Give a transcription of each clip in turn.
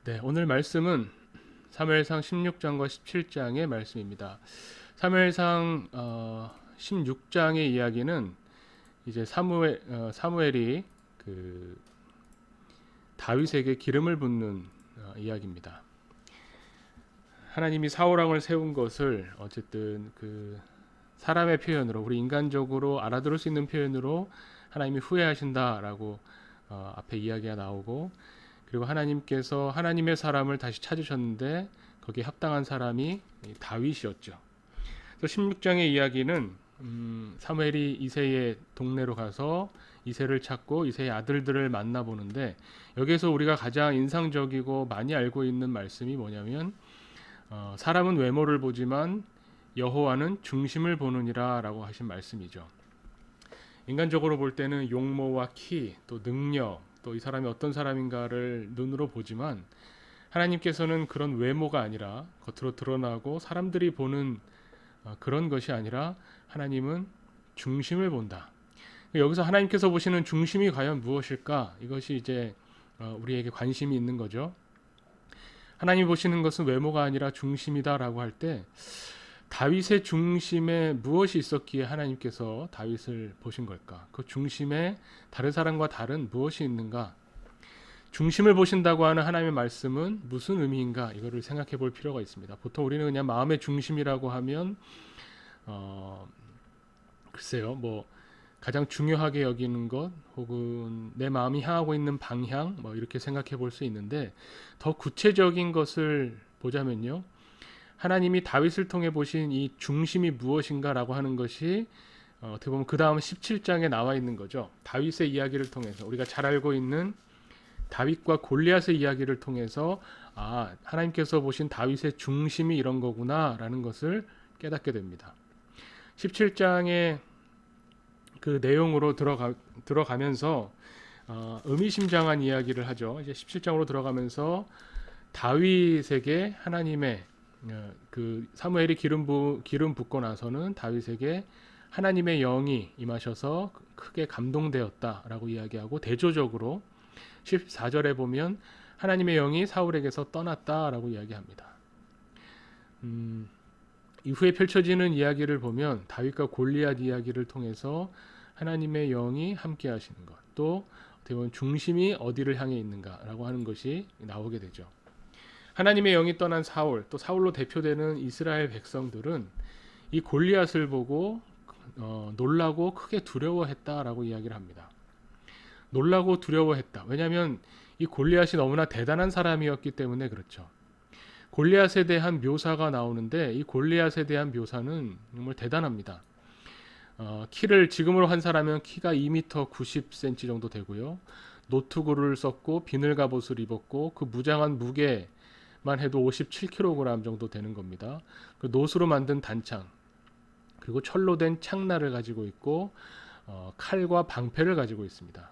네, 오늘 말씀은 사무엘상 16장과 17장의 말씀입니다. 사무엘상 16장의 이야기는 이제 사무엘이 그 다윗에게 기름을 붓는 이야기입니다. 하나님이 사울 왕을 세운 것을 어쨌든 그 사람의 표현으로, 우리 인간적으로 알아들을 수 있는 표현으로 하나님이 후회하신다라고 앞에 이야기가 나오고, 그리고 하나님께서 하나님의 사람을 다시 찾으셨는데 거기에 합당한 사람이 다윗이었죠. 그래서 16장의 이야기는 사무엘이 이새의 동네로 가서 이새를 찾고 이새의 아들들을 만나보는데, 여기에서 우리가 가장 인상적이고 많이 알고 있는 말씀이 뭐냐면 사람은 외모를 보지만 여호와는 중심을 보느니라 라고 하신 말씀이죠. 인간적으로 볼 때는 용모와 키, 또 능력, 또 이 사람이 어떤 사람인가를 눈으로 보지만, 하나님께서는 그런 외모가 아니라 겉으로 드러나고 사람들이 보는 그런 것이 아니라 하나님은 중심을 본다. 여기서 하나님께서 보시는 중심이 과연 무엇일까? 이것이 이제 우리에게 관심이 있는 거죠. 하나님이 보시는 것은 외모가 아니라 중심이다라고 할 때, 다윗의 중심에 무엇이 있었기에 하나님께서 다윗을 보신 걸까? 그 중심에 다른 사람과 다른 무엇이 있는가? 중심을 보신다고 하는 하나님의 말씀은 무슨 의미인가? 이거를 생각해 볼 필요가 있습니다. 보통 우리는 그냥 마음의 중심이라고 하면 글쎄요, 뭐 가장 중요하게 여기는 것, 혹은 내 마음이 향하고 있는 방향, 뭐 이렇게 생각해 볼 수 있는데, 더 구체적인 것을 보자면요, 하나님이 다윗을 통해 보신 이 중심이 무엇인가라고 하는 것이 어떻게 보면 그 다음 17장에 나와 있는 거죠. 다윗의 이야기를 통해서, 우리가 잘 알고 있는 다윗과 골리앗의 이야기를 통해서 하나님께서 보신 다윗의 중심이 이런 거구나라는 것을 깨닫게 됩니다. 17장의 그 내용으로 들어가면서 의미심장한 이야기를 하죠. 이제 17장으로 들어가면서 다윗에게 하나님의 그 사무엘이 기름 붓고 나서는 다윗에게 하나님의 영이 임하셔서 크게 감동되었다라고 이야기하고, 대조적으로 14절에 보면 하나님의 영이 사울에게서 떠났다라고 이야기합니다. 이후에 펼쳐지는 이야기를 보면 다윗과 골리앗 이야기를 통해서 하나님의 영이 함께 하시는 것, 또 어떻게 보면 중심이 어디를 향해 있는가라고 하는 것이 나오게 되죠. 하나님의 영이 떠난 사울, 또 사울로 대표되는 이스라엘 백성들은 이 골리앗을 보고 놀라고 크게 두려워했다라고 이야기를 합니다. 놀라고 두려워했다. 왜냐하면 이 골리앗이 너무나 대단한 사람이었기 때문에 그렇죠. 골리앗에 대한 묘사가 나오는데, 이 골리앗에 대한 묘사는 정말 대단합니다. 키를 지금으로 환산하면 키가 2m 90cm 정도 되고요. 노트구를 썼고 비늘 갑옷을 입었고, 그 무장한 무게 만 해도 57kg 정도 되는 겁니다. 그 노수로 만든 단창, 그리고 철로 된 창날을 가지고 있고 칼과 방패를 가지고 있습니다.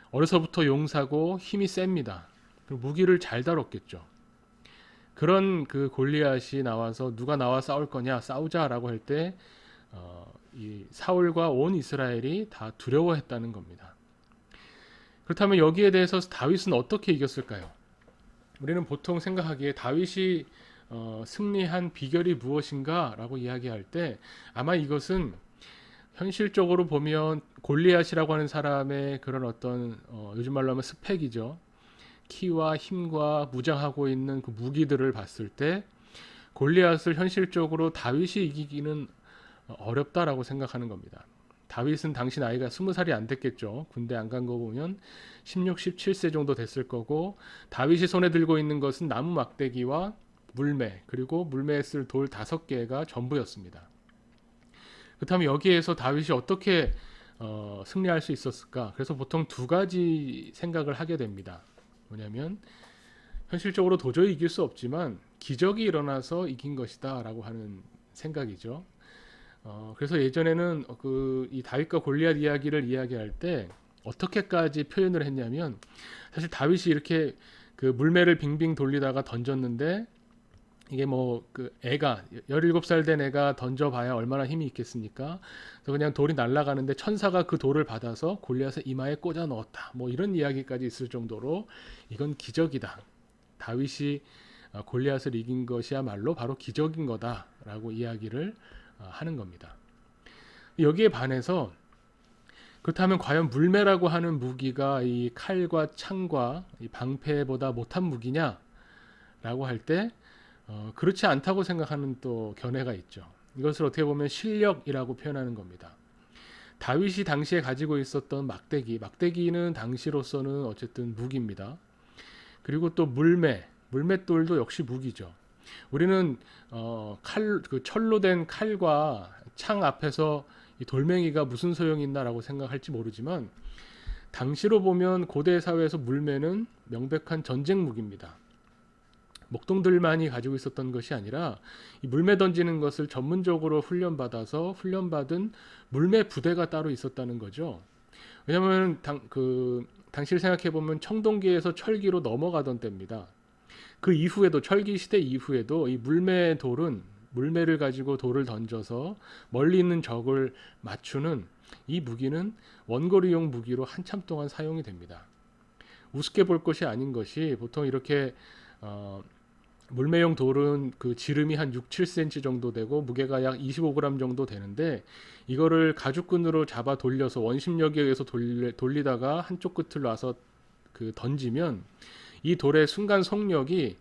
어려서부터 용사고 힘이 셉니다. 무기를 잘 다뤘겠죠. 그런 그 골리앗이 나와서 누가 나와 싸울 거냐, 싸우자라고 할 때 이 사울과 온 이스라엘이 다 두려워했다는 겁니다. 그렇다면 여기에 대해서 다윗은 어떻게 이겼을까요? 우리는 보통 생각하기에 다윗이 승리한 비결이 무엇인가 라고 이야기할 때, 아마 이것은 현실적으로 보면 골리앗이라고 하는 사람의 그런 어떤 요즘 말로 하면 스펙이죠. 키와 힘과 무장하고 있는 그 무기들을 봤을 때 골리앗을 현실적으로 다윗이 이기기는 어렵다라고 생각하는 겁니다. 다윗은 당시 나이가 20살이 안 됐겠죠. 군대 안 간 거 보면 16, 17세 정도 됐을 거고, 다윗이 손에 들고 있는 것은 나무 막대기와 물매, 그리고 물매에 쓸 돌 5개가 전부였습니다. 그렇다면 여기에서 다윗이 어떻게 승리할 수 있었을까? 그래서 보통 두 가지 생각을 하게 됩니다. 뭐냐면, 현실적으로 도저히 이길 수 없지만 기적이 일어나서 이긴 것이다 라고 하는 생각이죠. 그래서 예전에는 이 다윗과 골리앗 이야기를 이야기할 때 어떻게까지 표현을 했냐면, 사실 다윗이 이렇게 그 물매를 빙빙 돌리다가 던졌는데, 이게 뭐 그 애가 17살 된 애가 던져봐야 얼마나 힘이 있겠습니까? 그래서 그냥 돌이 날아가는데 천사가 그 돌을 받아서 골리앗의 이마에 꽂아 넣었다. 뭐 이런 이야기까지 있을 정도로 이건 기적이다. 다윗이 골리앗을 이긴 것이야말로 바로 기적인 거다라고 이야기를 하는 겁니다. 여기에 반해서 그렇다면 과연 물매라고 하는 무기가 이 칼과 창과 이 방패보다 못한 무기냐라고 할 때 그렇지 않다고 생각하는 또 견해가 있죠. 이것을 어떻게 보면 실력이라고 표현하는 겁니다. 다윗이 당시에 가지고 있었던 막대기는 당시로서는 어쨌든 무기입니다. 그리고 또 물맷돌도 역시 무기죠. 우리는 철로 된 칼과 창 앞에서 이 돌멩이가 무슨 소용이 있나라고 생각할지 모르지만 당시로 보면 고대 사회에서 물매는 명백한 전쟁 무기입니다. 목동들만이 가지고 있었던 것이 아니라 이 물매 던지는 것을 전문적으로 훈련받은 물매 부대가 따로 있었다는 거죠. 왜냐하면 당시를 생각해 보면 청동기에서 철기로 넘어가던 때입니다. 그 이후에도 철기 시대 이후에도 이 물매를 가지고 돌을 던져서 멀리 있는 적을 맞추는 이 무기는 원거리용 무기로 한참 동안 사용이 됩니다. 우습게 볼 것이 아닌 것이 보통 이렇게 물매용 돌은 그 지름이 한 6-7cm 정도 되고 무게가 약 25g 정도 되는데 이거를 가죽끈으로 잡아 돌려서 원심력에 의해서 돌리다가 한쪽 끝을 놔서 던지면 이 돌의 순간 속력이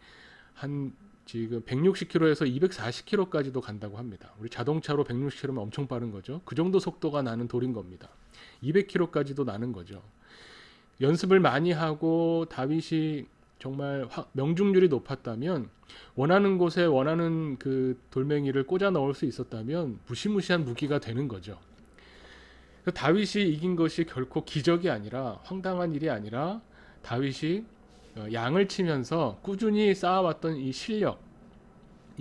한 지금 160km에서 240km까지도 간다고 합니다. 우리 자동차로 160km면 엄청 빠른 거죠. 그 정도 속도가 나는 돌인 겁니다. 200km까지도 나는 거죠. 연습을 많이 하고 다윗이 정말 명중률이 높았다면 원하는 곳에 원하는 그 돌멩이를 꽂아 넣을 수 있었다면 무시무시한 무기가 되는 거죠. 다윗이 이긴 것이 결코 기적이 아니라 황당한 일이 아니라 다윗이 양을 치면서 꾸준히 쌓아왔던 이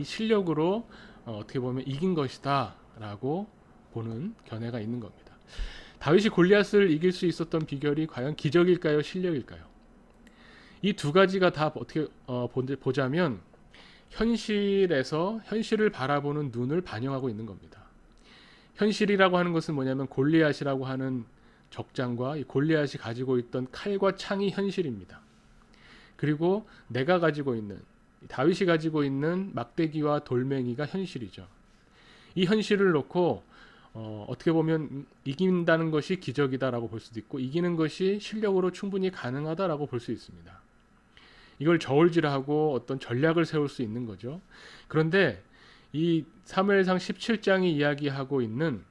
실력으로 어떻게 보면 이긴 것이다 라고 보는 견해가 있는 겁니다. 다윗이 골리앗을 이길 수 있었던 비결이 과연 기적일까요? 실력일까요? 이 두 가지가 다 어떻게 보자면 현실을 바라보는 눈을 반영하고 있는 겁니다. 현실이라고 하는 것은 뭐냐면 골리앗이라고 하는 적장과 이 골리앗이 가지고 있던 칼과 창이 현실입니다. 그리고 내가 가지고 있는 다윗이 가지고 있는 막대기와 돌멩이가 현실이죠. 이 현실을 놓고 어떻게 보면 이긴다는 것이 기적이다라고 볼 수도 있고 이기는 것이 실력으로 충분히 가능하다라고 볼 수 있습니다. 이걸 저울질하고 어떤 전략을 세울 수 있는 거죠. 그런데 이 사무엘상 17장이 이야기하고 있는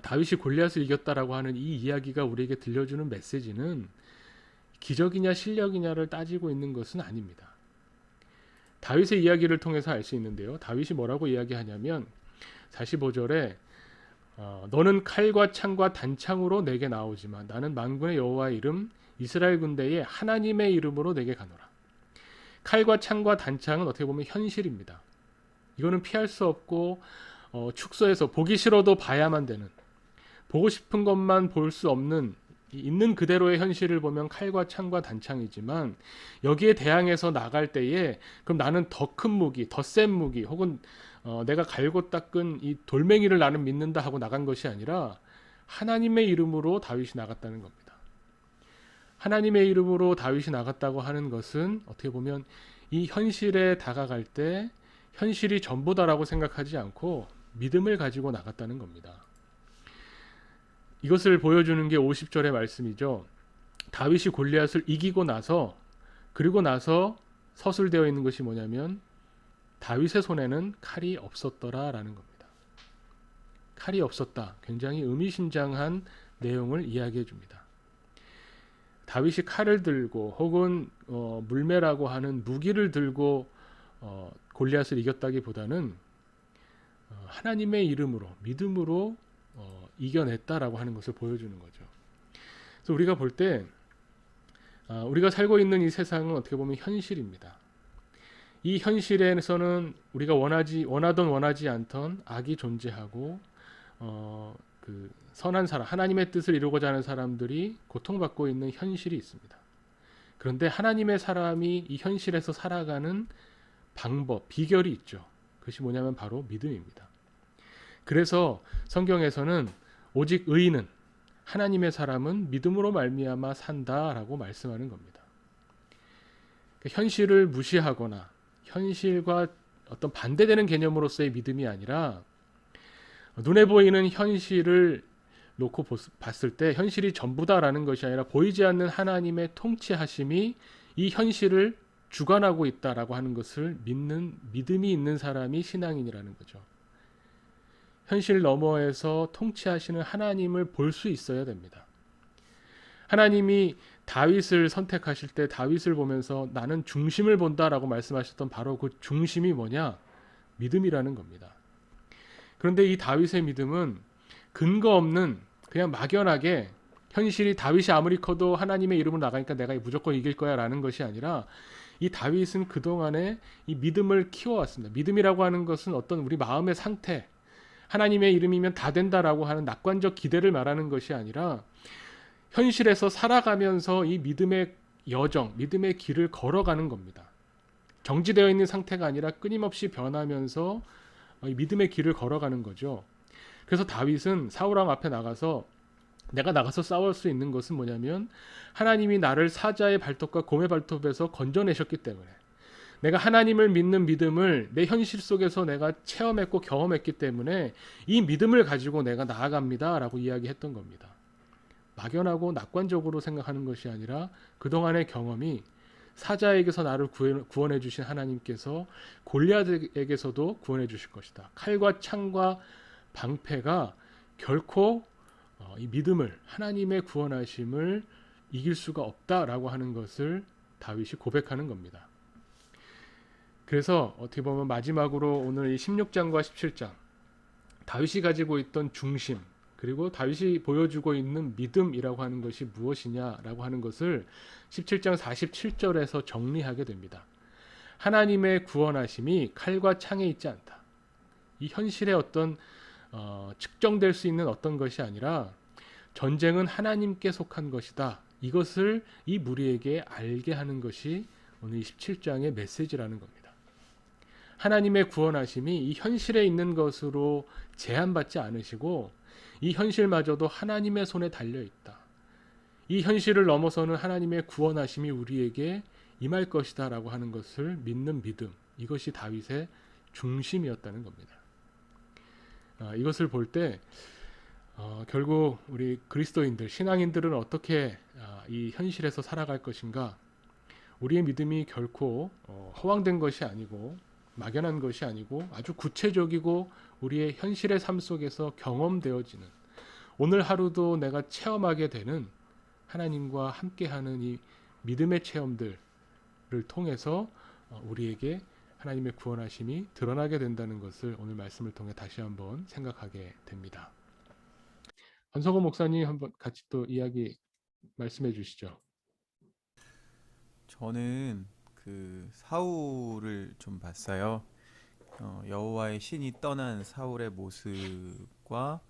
다윗이 골리앗을 이겼다라고 하는 이 이야기가 우리에게 들려주는 메시지는 기적이냐 실력이냐를 따지고 있는 것은 아닙니다. 다윗의 이야기를 통해서 알 수 있는데요. 다윗이 뭐라고 이야기하냐면 45절에 너는 칼과 창과 단창으로 내게 나오지만 나는 만군의 여호와의 이름 이스라엘 군대의 하나님의 이름으로 내게 가노라. 칼과 창과 단창은 어떻게 보면 현실입니다. 이거는 피할 수 없고 축소해서 보기 싫어도 봐야만 되는, 보고 싶은 것만 볼 수 없는 있는 그대로의 현실을 보면 칼과 창과 단창이지만 여기에 대항해서 나갈 때에 그럼 나는 더 큰 무기, 더 센 무기 혹은 내가 갈고 닦은 이 돌멩이를 나는 믿는다 하고 나간 것이 아니라 하나님의 이름으로 다윗이 나갔다는 겁니다. 하나님의 이름으로 다윗이 나갔다고 하는 것은 어떻게 보면 이 현실에 다가갈 때 현실이 전부다라고 생각하지 않고 믿음을 가지고 나갔다는 겁니다. 이것을 보여주는 게 50절의 말씀이죠. 다윗이 골리앗을 이기고 나서 그리고 나서 서술되어 있는 것이 뭐냐면 다윗의 손에는 칼이 없었더라라는 겁니다. 칼이 없었다. 굉장히 의미심장한 내용을 이야기해 줍니다. 다윗이 칼을 들고 혹은 물매라고 하는 무기를 들고 골리앗을 이겼다기보다는 하나님의 이름으로 믿음으로 이겨냈다라고 하는 것을 보여주는 거죠. 그래서 우리가 볼 때 우리가 살고 있는 이 세상은 어떻게 보면 현실입니다. 이 현실에서는 우리가 원하지 않던 악이 존재하고 그 선한 사람, 하나님의 뜻을 이루고자 하는 사람들이 고통받고 있는 현실이 있습니다. 그런데 하나님의 사람이 이 현실에서 살아가는 방법, 비결이 있죠. 그것이 뭐냐면 바로 믿음입니다. 그래서 성경에서는 오직 의인은 하나님의 사람은 믿음으로 말미암아 산다라고 말씀하는 겁니다. 현실을 무시하거나 현실과 어떤 반대되는 개념으로서의 믿음이 아니라 눈에 보이는 현실을 놓고 봤을 때 현실이 전부다라는 것이 아니라 보이지 않는 하나님의 통치하심이 이 현실을 주관하고 있다라고 하는 것을 믿는 믿음이 있는 사람이 신앙인이라는 거죠. 현실 너머에서 통치하시는 하나님을 볼 수 있어야 됩니다. 하나님이 다윗을 선택하실 때 다윗을 보면서 나는 중심을 본다라고 말씀하셨던 바로 그 중심이 뭐냐? 믿음이라는 겁니다. 그런데 이 다윗의 믿음은 근거 없는 그냥 막연하게 현실이 다윗이 아무리 커도 하나님의 이름으로 나가니까 내가 무조건 이길 거야 라는 것이 아니라 이 다윗은 그동안에 이 믿음을 키워왔습니다. 믿음이라고 하는 것은 어떤 우리 마음의 상태, 하나님의 이름이면 다 된다라고 하는 낙관적 기대를 말하는 것이 아니라 현실에서 살아가면서 이 믿음의 여정, 믿음의 길을 걸어가는 겁니다. 정지되어 있는 상태가 아니라 끊임없이 변하면서 이 믿음의 길을 걸어가는 거죠. 그래서 다윗은 사울왕 앞에 나가서 내가 나가서 싸울 수 있는 것은 뭐냐면 하나님이 나를 사자의 발톱과 곰의 발톱에서 건져내셨기 때문에 내가 하나님을 믿는 믿음을 내 현실 속에서 내가 체험했고 경험했기 때문에 이 믿음을 가지고 내가 나아갑니다 라고 이야기했던 겁니다. 막연하고 낙관적으로 생각하는 것이 아니라 그동안의 경험이 사자에게서 나를 구원해 주신 하나님께서 골리앗에게서도 구원해 주실 것이다. 칼과 창과 방패가 결코 이 믿음을 하나님의 구원하심을 이길 수가 없다라고 하는 것을 다윗이 고백하는 겁니다. 그래서 어떻게 보면 마지막으로 오늘 이 16장과 17장 다윗이 가지고 있던 중심 그리고 다윗이 보여주고 있는 믿음이라고 하는 것이 무엇이냐라고 하는 것을 17장 47절에서 정리하게 됩니다. 하나님의 구원하심이 칼과 창에 있지 않다. 이 현실의 어떤 측정될 수 있는 어떤 것이 아니라 전쟁은 하나님께 속한 것이다. 이것을 이 무리에게 알게 하는 것이 오늘 17장의 메시지라는 겁니다. 하나님의 구원하심이 이 현실에 있는 것으로 제한받지 않으시고 이 현실마저도 하나님의 손에 달려있다. 이 현실을 넘어서는 하나님의 구원하심이 우리에게 임할 것이다 라고 하는 것을 믿는 믿음, 이것이 다윗의 중심이었다는 겁니다. 이것을 볼 때 결국 우리 그리스도인들, 신앙인들은 어떻게 이 현실에서 살아갈 것인가? 우리의 믿음이 결코 허황된 것이 아니고 막연한 것이 아니고 아주 구체적이고 우리의 현실의 삶 속에서 경험되어지는 오늘 하루도 내가 체험하게 되는 하나님과 함께하는 이 믿음의 체험들을 통해서 우리에게 하나님의 구원하심이 드러나게 된다는 것을 오늘 말씀을 통해 다시 한번 생각하게 됩니다. 권성호 목사님 한번 같이 또 이야기 말씀해 주시죠. 저는 그 사울을 좀 봤어요. 여호와의 신이 떠난 사울의 모습과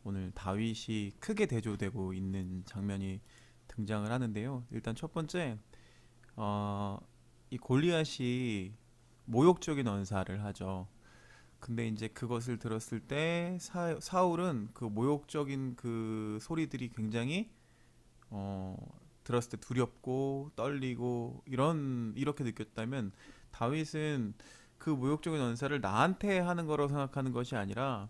오늘 다윗이 크게 대조되고 있는 장면이 등장을 하는데요. 일단 첫 번째, 이 골리앗이 모욕적인 언사를 하죠. 근데 이제 그것을 들었을 때 사울은 그 모욕적인 그 소리들이 굉장히 어, 들었을 때 두렵고 떨리고 이렇게 느꼈다면 다윗은 그 모욕적인 언사를 나한테 하는 거라고 생각하는 것이 아니라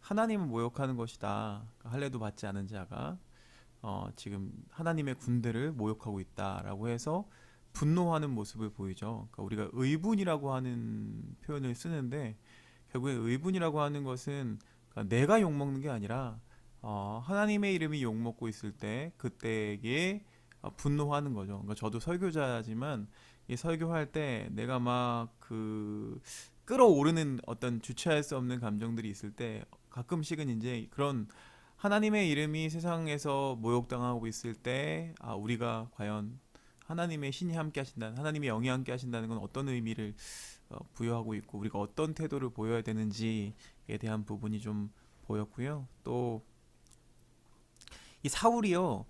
하나님을 모욕하는 것이다. 할례도 받지 않은 자가 지금 하나님의 군대를 모욕하고 있다라고 해서 분노하는 모습을 보이죠. 그러니까 우리가 의분이라고 하는 표현을 쓰는데 결국에 의분이라고 하는 것은 그러니까 내가 욕먹는 게 아니라 하나님의 이름이 욕먹고 있을 때 그때에 분노하는 거죠. 그러니까 저도 설교자지만 이 설교할 때 내가 막 그 끌어오르는 어떤 주체할 수 없는 감정들이 있을 때 가끔씩은 이제 그런 하나님의 이름이 세상에서 모욕당하고 있을 때 우리가 과연 하나님의 신이 함께 하신다는 하나님의 영이 함께 하신다는 건 어떤 의미를 부여하고 있고 우리가 어떤 태도를 보여야 되는지에 대한 부분이 좀 보였고요. 또 이 사울이요.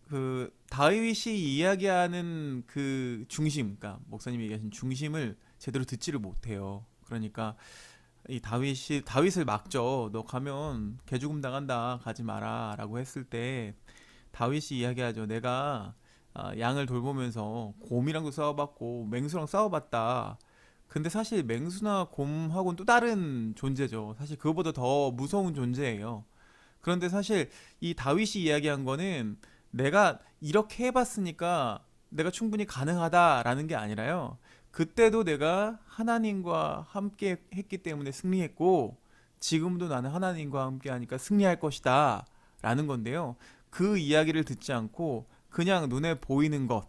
그 다윗이 이야기하는 그 중심, 그러니까 목사님이 얘기하신 중심을 제대로 듣지를 못해요. 그러니까 이 다윗을 막죠. 너 가면 개죽음 당한다. 가지 마라라고 했을 때 다윗이 이야기하죠. 내가 양을 돌보면서 곰이랑도 싸워봤고 맹수랑 싸워봤다. 근데 사실 맹수나 곰하고는 또 다른 존재죠. 사실 그거보다 더 무서운 존재예요. 그런데 사실 이 다윗이 이야기한 거는 내가 이렇게 해봤으니까 내가 충분히 가능하다라는 게 아니라요. 그때도 내가 하나님과 함께 했기 때문에 승리했고 지금도 나는 하나님과 함께 하니까 승리할 것이다 라는 건데요. 그 이야기를 듣지 않고 그냥 눈에 보이는 것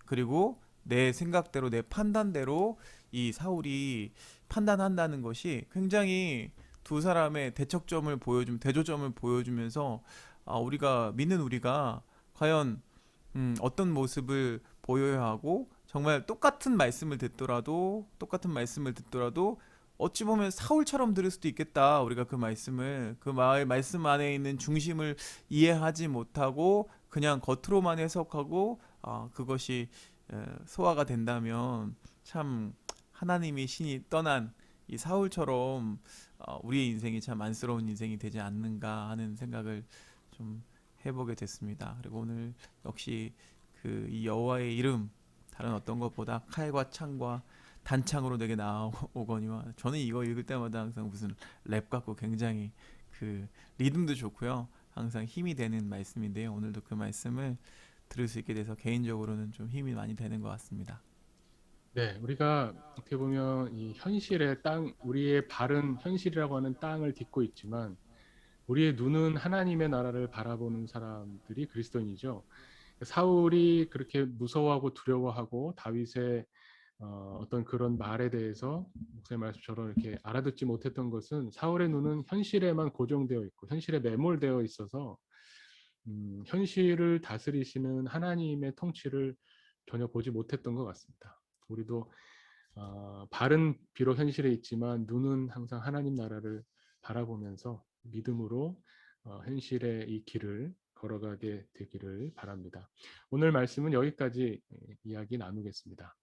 그리고 내 생각대로 내 판단대로 이 사울이 판단한다는 것이 굉장히 두 사람의 대척점을 보여주면 대조점을 보여주면서 우리가 믿는 우리가 과연 어떤 모습을 보여야 하고 정말 똑같은 말씀을 듣더라도 어찌 보면 사울처럼 들을 수도 있겠다. 우리가 그 말씀을 말씀 안에 있는 중심을 이해하지 못하고 그냥 겉으로만 해석하고 그것이 소화가 된다면 참 하나님이 신이 떠난 이 사울처럼 우리의 인생이 참 안쓰러운 인생이 되지 않는가 하는 생각을 좀 해보게 됐습니다. 그리고 오늘 역시 그 이 여호와의 이름 다른 어떤 것보다 칼과 창과 단창으로 내게 나오거니와 저는 이거 읽을 때마다 항상 무슨 랩 같고 굉장히 그 리듬도 좋고요. 항상 힘이 되는 말씀인데요. 오늘도 그 말씀을 들을 수 있게 돼서 개인적으로는 좀 힘이 많이 되는 것 같습니다. 네, 우리가 어떻게 보면 이 현실의 땅, 우리의 발은 현실이라고 하는 땅을 딛고 있지만 우리의 눈은 하나님의 나라를 바라보는 사람들이 그리스도인이죠. 사울이 그렇게 무서워하고 두려워하고 다윗의 어떤 그런 말에 대해서 목사님 말씀처럼 이렇게 알아듣지 못했던 것은 사울의 눈은 현실에만 고정되어 있고 현실에 매몰되어 있어서 현실을 다스리시는 하나님의 통치를 전혀 보지 못했던 것 같습니다. 우리도 발은 비록 현실에 있지만 눈은 항상 하나님 나라를 바라보면서 믿음으로 현실의 이 길을 걸어가게 되기를 바랍니다. 오늘 말씀은 여기까지 이야기 나누겠습니다.